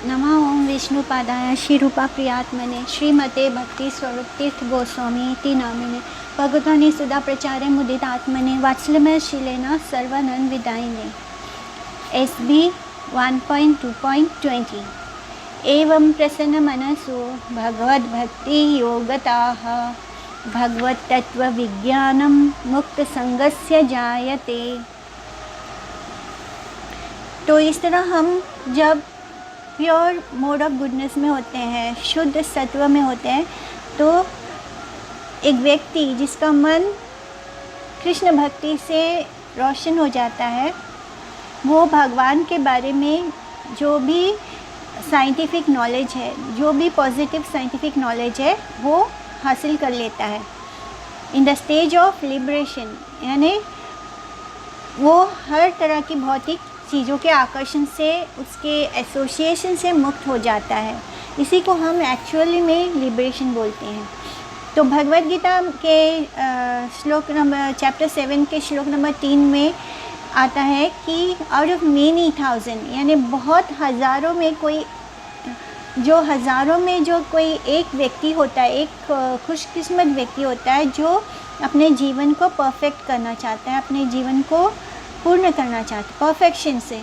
नमः ओं विष्णुपादाय श्रीरूपा प्रियात्मने श्रीमते भक्ति स्वरूप तीर्थ गोस्वामी इति नामिने भगवतानि सुधा प्रचारे मुदितात्मने वात्सल्यमय शीलेन सर्वानंद विदायिने SB 1.2.20 एवं प्रसन्न मनसो भगवद भक्ति योगताः भगवत तत्व विज्ञानम मुक्त संगस्य जायते। तो इस तरह हम जब प्योर मोड ऑफ गुडनेस में होते हैं, शुद्ध सत्व में होते हैं, तो एक व्यक्ति जिसका मन कृष्ण भक्ति से रोशन हो जाता है, वो भगवान के बारे में जो भी साइंटिफिक नॉलेज है, जो भी पॉजिटिव साइंटिफिक नॉलेज है, वो हासिल कर लेता है in the stage of liberation. यानी वो हर तरह की भौतिक चीज़ों के आकर्षण से, उसके एसोसिएशन से मुक्त हो जाता है। इसी को हम एक्चुअली में लिबरेशन बोलते हैं। तो भगवद गीता के श्लोक नंबर चैप्टर 7 के श्लोक नंबर 3 में आता है कि आउट ऑफ मेनी थाउजेंड, यानी बहुत हज़ारों में जो कोई एक व्यक्ति होता है, एक खुशकिस्मत व्यक्ति होता है जो अपने जीवन को परफेक्ट करना चाहता है, अपने जीवन को पूर्ण करना चाहते परफेक्शन से।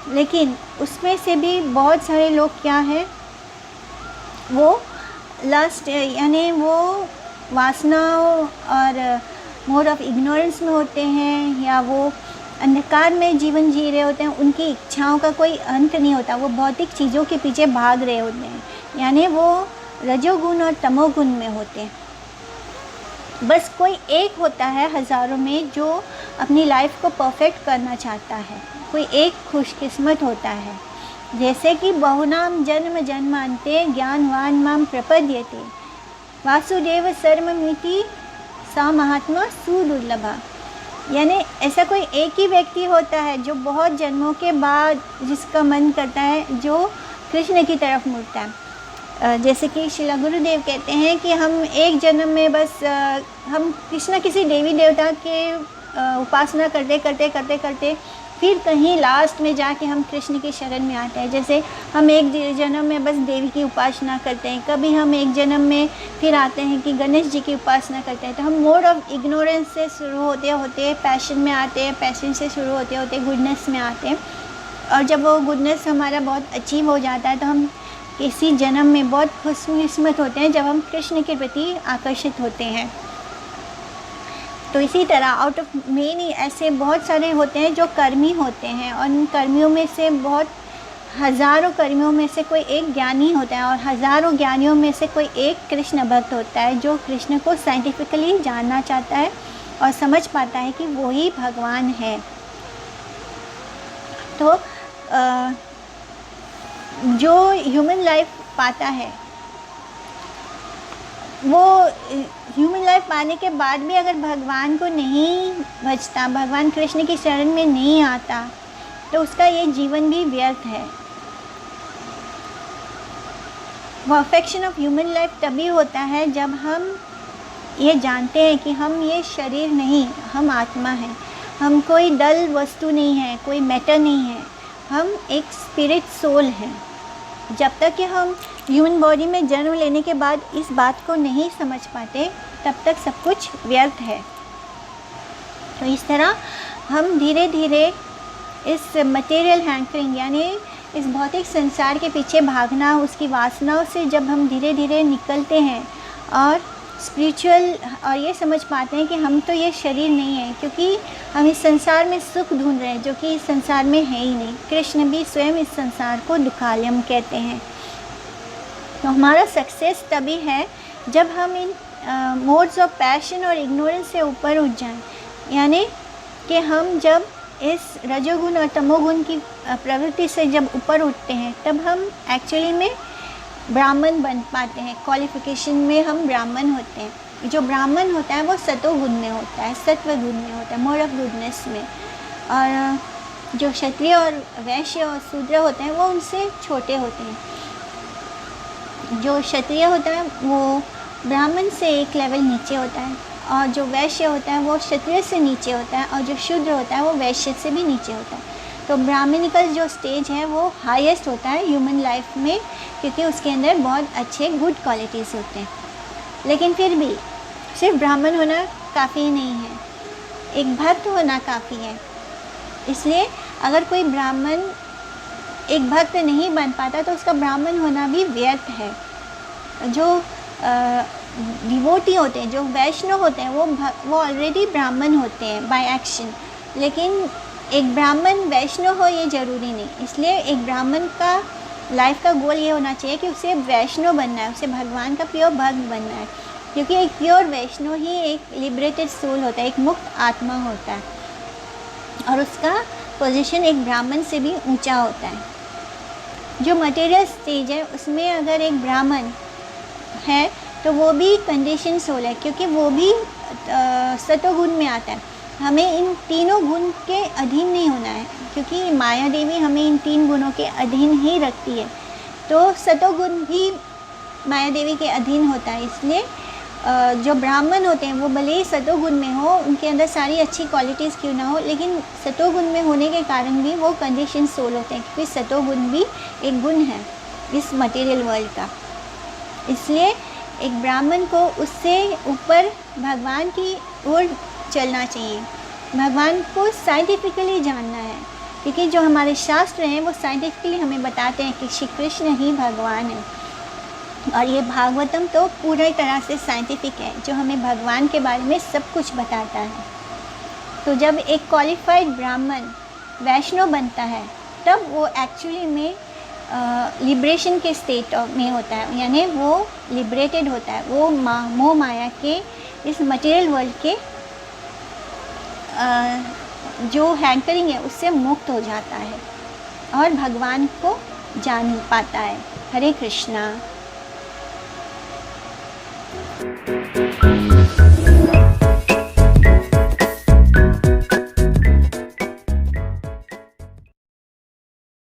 लेकिन उसमें से भी बहुत सारे लोग क्या है, वो लस्ट यानी वो वासनाओं और मोड ऑफ इग्नोरेंस में होते हैं, या वो अंधकार में जीवन जी रहे होते हैं। उनकी इच्छाओं का कोई अंत नहीं होता, वो भौतिक चीज़ों के पीछे भाग रहे होते हैं, यानी वो रजोगुण और तमोगुण में होते हैं। बस कोई एक होता है हज़ारों में जो अपनी लाइफ को परफेक्ट करना चाहता है, कोई एक खुशकिस्मत होता है। जैसे कि बहुनाम जन्म जन्मांते ज्ञानवान माम प्रपद्यते वासुदेव सर्वमिति सा महात्मा सुदुर्लभा। यानी ऐसा कोई एक ही व्यक्ति होता है जो बहुत जन्मों के बाद जिसका मन करता है, जो कृष्ण की तरफ मुड़ता है। जैसे कि श्रीला गुरुदेव कहते हैं कि हम एक जन्म में बस हम किसी देवी देवता के उपासना करते फिर कहीं लास्ट में जाके हम कृष्ण की शरण में आते हैं। जैसे हम एक जन्म में बस देवी की उपासना करते हैं, कभी हम एक जन्म में फिर आते हैं कि गणेश जी की उपासना करते हैं। तो हम मोड ऑफ इग्नोरेंस से शुरू होते होते पैशन में आते हैं, पैशन से शुरू होते होते गुडनेस में आते हैं। और जब वो गुडनेस हमारा बहुत अचीव हो जाता है तो हम इसी जन्म में बहुत खुशकिस्मत होते हैं जब हम कृष्ण के प्रति आकर्षित होते हैं। तो इसी तरह आउट ऑफ मेनी ऐसे बहुत सारे होते हैं जो कर्मी होते हैं, और इन कर्मियों में से बहुत हज़ारों कर्मियों में से कोई एक ज्ञानी होता है, और हज़ारों ज्ञानियों में से कोई एक कृष्ण भक्त होता है जो कृष्ण को साइंटिफिकली जानना चाहता है और समझ पाता है कि वो ही भगवान है। तो जो ह्यूमन लाइफ पाता है, वो ह्यूमन लाइफ पाने के बाद भी अगर भगवान को नहीं भजता, भगवान कृष्ण की शरण में नहीं आता, तो उसका ये जीवन भी व्यर्थ है। परफेक्शन ऑफ ह्यूमन लाइफ तभी होता है जब हम ये जानते हैं कि हम ये शरीर नहीं, हम आत्मा हैं, हम कोई डल वस्तु नहीं है, कोई मैटर नहीं है, हम एक स्पिरिट सोल हैं। जब तक कि हम ह्यूमन बॉडी में जन्म लेने के बाद इस बात को नहीं समझ पाते, तब तक सब कुछ व्यर्थ है। तो इस तरह हम धीरे धीरे इस मटेरियल हैंकरिंग, यानी इस भौतिक संसार के पीछे भागना, उसकी वासनाओं से जब हम धीरे धीरे निकलते हैं और स्पिरिचुअल और ये समझ पाते हैं कि हम तो ये शरीर नहीं है, क्योंकि हम इस संसार में सुख ढूंढ रहे हैं जो कि इस संसार में है ही नहीं। कृष्ण भी स्वयं इस संसार को दुखालयम कहते हैं। तो हमारा सक्सेस तभी है जब हम इन मोड्स ऑफ पैशन और इग्नोरेंस से ऊपर उठ जाएं, यानी कि हम जब इस रजोगुण और तमोगुण की प्रवृत्ति से जब ऊपर उठते हैं, तब हम एक्चुअली में ब्राह्मण बन पाते हैं। क्वालिफिकेशन में हम ब्राह्मण होते हैं। जो ब्राह्मण होता है वो सतोगुण में होता है, सत्व गुण में होता है, मोड ऑफ गुडनेस में। और जो क्षत्रिय और वैश्य और शूद्र होते हैं वो उनसे छोटे होते हैं। जो क्षत्रिय होता है वो ब्राह्मण से एक लेवल नीचे होता है, और जो वैश्य होता है वो क्षत्रिय से नीचे होता है, और जो शूद्र होता है वो वैश्य से भी नीचे होता है। तो ब्राह्मणिकल जो स्टेज है वो हाईएस्ट होता है ह्यूमन लाइफ में, क्योंकि उसके अंदर बहुत अच्छे गुड क्वालिटीज़ होते हैं। लेकिन फिर भी सिर्फ ब्राह्मण होना काफ़ी नहीं है, एक भक्त होना काफ़ी है। इसलिए अगर कोई ब्राह्मण एक भक्त नहीं बन पाता तो उसका ब्राह्मण होना भी व्यर्थ है। जो डिवोटी होते हैं, जो वैष्णव होते हैं, वो ऑलरेडी ब्राह्मण होते हैं बाय एक्शन। लेकिन एक ब्राह्मण वैष्णव हो ये ज़रूरी नहीं। इसलिए एक ब्राह्मण का लाइफ का गोल ये होना चाहिए कि उसे वैष्णव बनना है, उसे भगवान का प्योर भक्त बनना है, क्योंकि एक प्योर वैष्णव ही एक लिबरेटेड सोल होता है, एक मुक्त आत्मा होता है, और उसका पोजीशन एक ब्राह्मण से भी ऊंचा होता है। जो मटेरियल स्टेज है उसमें अगर एक ब्राह्मण है तो वो भी कंडीशन सोल है, क्योंकि वो भी सतोगुण में आता है। हमें इन तीनों गुण के अधीन नहीं होना है, क्योंकि माया देवी हमें इन 3 गुणों के अधीन ही रखती है। तो सतोगुण भी माया देवी के अधीन होता है। इसलिए जो ब्राह्मण होते हैं वो भले ही सतोगुण में हो, उनके अंदर सारी अच्छी क्वालिटीज़ क्यों ना हो, लेकिन सतोगुण में होने के कारण भी वो कंडीशन सोल होते हैं, क्योंकि सतोगुण भी एक गुण है इस मटेरियल वर्ल्ड का। इसलिए एक ब्राह्मण को उससे ऊपर भगवान की ओर चलना चाहिए, भगवान को साइंटिफिकली जानना है, क्योंकि जो हमारे शास्त्र हैं वो साइंटिफिकली हमें बताते हैं कि श्री कृष्ण ही भगवान है। और ये भागवतम तो पूरी तरह से साइंटिफिक है, जो हमें भगवान के बारे में सब कुछ बताता है। तो जब एक क्वालिफाइड ब्राह्मण वैष्णव बनता है तब वो एक्चुअली में लिबरेशन के स्टेट में होता है, यानी वो लिबरेटेड होता है, वो मोह माया के इस मटेरियल वर्ल्ड के जो हैंकरिंग है उससे मुक्त हो जाता है और भगवान को जान पाता है। हरे कृष्णा।